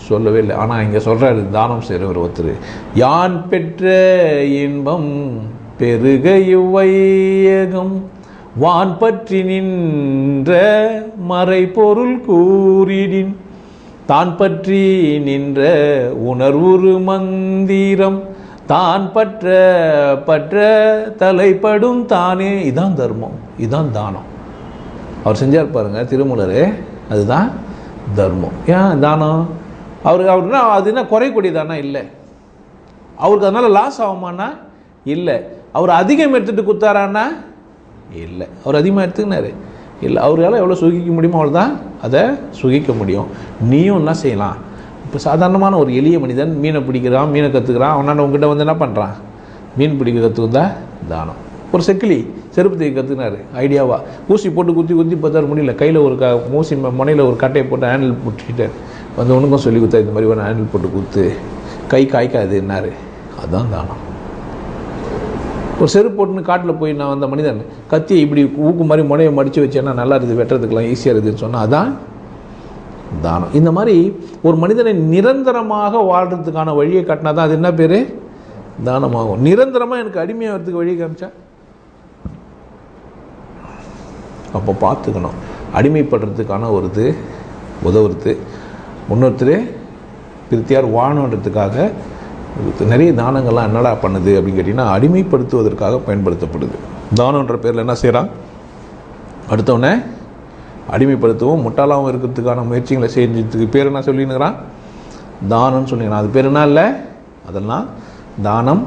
சொல்லவே இல்லை. ஆனால் இங்கே சொல்கிறாரு தானம் செய்கிறவர் ஒருத்தர், யான் பெற்ற இன்பம் பெருக இவ்வையகம் வான் பற்றி நின்ற மறைபொருள் கூறிடின் தான் பற்றி நின்ற உணர்வுரு மந்திரம் தான் பற்ற பற்ற தலைப்படும் தானே. இதான் தர்மம், இதான் தானம். அவர் செஞ்சார் பாருங்க திருமூலர், அதுதான் தர்மம். ஏன் தானம்? அவருன்னா அது என்ன குறைக்கூடிய தானே இல்லை, அவருக்கு அதனால லாஸ் ஆகுமானா இல்லை. அவர் அதிகம் எடுத்துகிட்டு குத்தாரான்னா இல்லை, அவர் அதிகமாக எடுத்துக்கினாரு இல்லை. அவரால் எவ்வளோ சுகிக்க முடியுமோ அவ்வளோ தான் அதை சுகிக்க முடியும். நீயும் என்ன செய்யலாம்? இப்போ சாதாரணமான ஒரு எளிய மனிதன் மீனை பிடிக்கிறான், மீனை கற்றுக்கிறான், அவனால் உங்ககிட்ட வந்து என்ன பண்ணுறான்? மீன் பிடிக்க கற்றுக்குந்தா தானம். ஒரு செக்கிலி செருப்பு தைக்க கற்றுக்கினாரு ஐடியாவா, ஊசி போட்டு குத்தி குத்தி பார்த்தாரு முடியல, கையில் ஒரு ஊசி முனையில் ஒரு கட்டையை போட்டு ஹேண்டில் போட்டுக்கிட்டார். வந்து உனக்கும் சொல்லி கொடுத்தா இந்த மாதிரி வேணும் ஹேண்டில் போட்டு குத்து, கை காய்க்காது என்னாரு, அதுதான் தானம். ஒரு செருப்பு போட்டுன்னு காட்டில் போய் நான் வந்த மனிதன் கத்தியை இப்படி ஊக்கு மாதிரி முனையை மடித்து வச்சேன்னா நல்லா இருக்குது, வெட்டுறதுக்கெல்லாம் ஈஸியாக இருக்குதுன்னு சொன்னால் அதான் தானம். இந்த மாதிரி ஒரு மனிதனை நிரந்தரமாக வாழ்கிறதுக்கான வழியை காட்டினா தான் அது என்ன பேர்? தானமாகும். நிரந்தரமாக எனக்கு அடிமையாகிறதுக்கு வழியை காமிச்சா அப்போ பார்த்துக்கணும். அடிமைப்படுறதுக்கான ஒரு இது உதவுறது, இன்னொருத்தர் பிரித்தியார் வாழணுன்றதுக்காக நிறைய தானங்கள்லாம் என்னடா பண்ணுது அப்படின்னு கேட்டிங்கன்னா அடிமைப்படுத்துவதற்காக பயன்படுத்தப்படுது. தானன்ற பேரில் என்ன செய்கிறான்? அடுத்தவனை அடிமைப்படுத்தவும் முட்டாளாகவும் இருக்கிறதுக்கான முயற்சிகளை செஞ்சதுக்கு பேர் என்ன சொல்லினுக்கிறான்? தானம்னு சொல்லிக்கிறான். அது பேர் என்ன இல்லை, அதெல்லாம் தானம்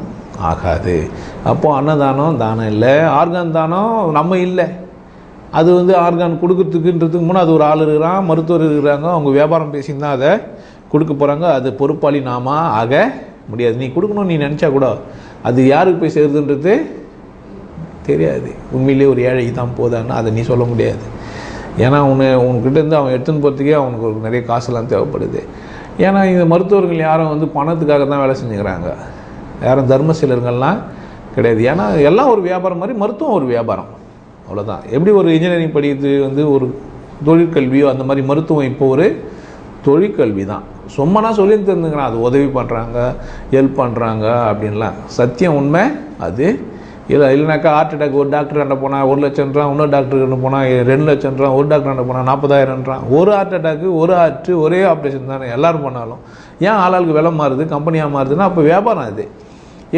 ஆகாது. அப்போது அன்னதானம் தானம் இல்லை, ஆர்கான் தானம் நம்ம இல்லை. அது வந்து ஆர்கான் கொடுக்கறதுக்குன்றதுக்கு முன்னே அது ஒரு ஆள் இருக்கிறான், மருத்துவர் இருக்கிறாங்க, அவங்க வியாபாரம் பேசின்னு தான் அதை கொடுக்க போகிறாங்க. அது பொறுப்பாளி நாம ஆக முடியாது. நீ கொடுக்கணும்னு நீ நினச்சா கூட அது யாருக்கு போய் சேருதுன்றது தெரியாது. உண்மையிலே ஒரு ஏழைக்கு தான் போதான்னு அதை நீ சொல்ல முடியாது. ஏன்னா உனக்கிட்டேருந்து அவன் எடுத்துன்னு போகிறதுக்கே அவனுக்கு ஒரு நிறைய காசுலாம் தேவைப்படுது. ஏன்னா இந்த மருத்துவர்கள் யாரும் வந்து பணத்துக்காக தான் வேலை செஞ்சுக்கிறாங்க, யாரும் தர்மசீலர்கள்லாம் கிடையாது. ஏன்னா எல்லாம் ஒரு வியாபாரம் மாதிரி மருத்துவம் ஒரு வியாபாரம், அவ்வளோதான். எப்படி ஒரு இன்ஜினியரிங் படிக்கிறது வந்து ஒரு தொழிற்கல்வியோ அந்த மாதிரி மருத்துவம் இப்போ ஒரு தொழிற்கல்வி தான். சும்மானா சொல்லி தெரிஞ்சுக்கிறான், அது உதவி பண்ணுறாங்க, ஹெல்ப் பண்ணுறாங்க அப்படின்லாம். சத்தியம் உண்மை அது இல்லை. இல்லைனாக்கா ஹார்ட் அட்டாக் ஒரு டாக்டர் கிட்ட போனால் 1 லட்சம்ன்றான், இன்னொரு டாக்டர் கிட்ட போனால் 2 லட்சம்ன்றான், ஒரு டாக்டர் கிட்ட போனால் 40,000ன்றான். ஒரு ஹார்ட் அட்டாக்கு ஒரு ஹார்ட்டு ஒரே ஆப்ரேஷன் தானே எல்லோரும் பண்ணாலும். ஏன் ஆளாளுக்கு விலை மாறுது, கம்பெனியாக மாறுதுன்னா அப்போ வியாபாரம் அது.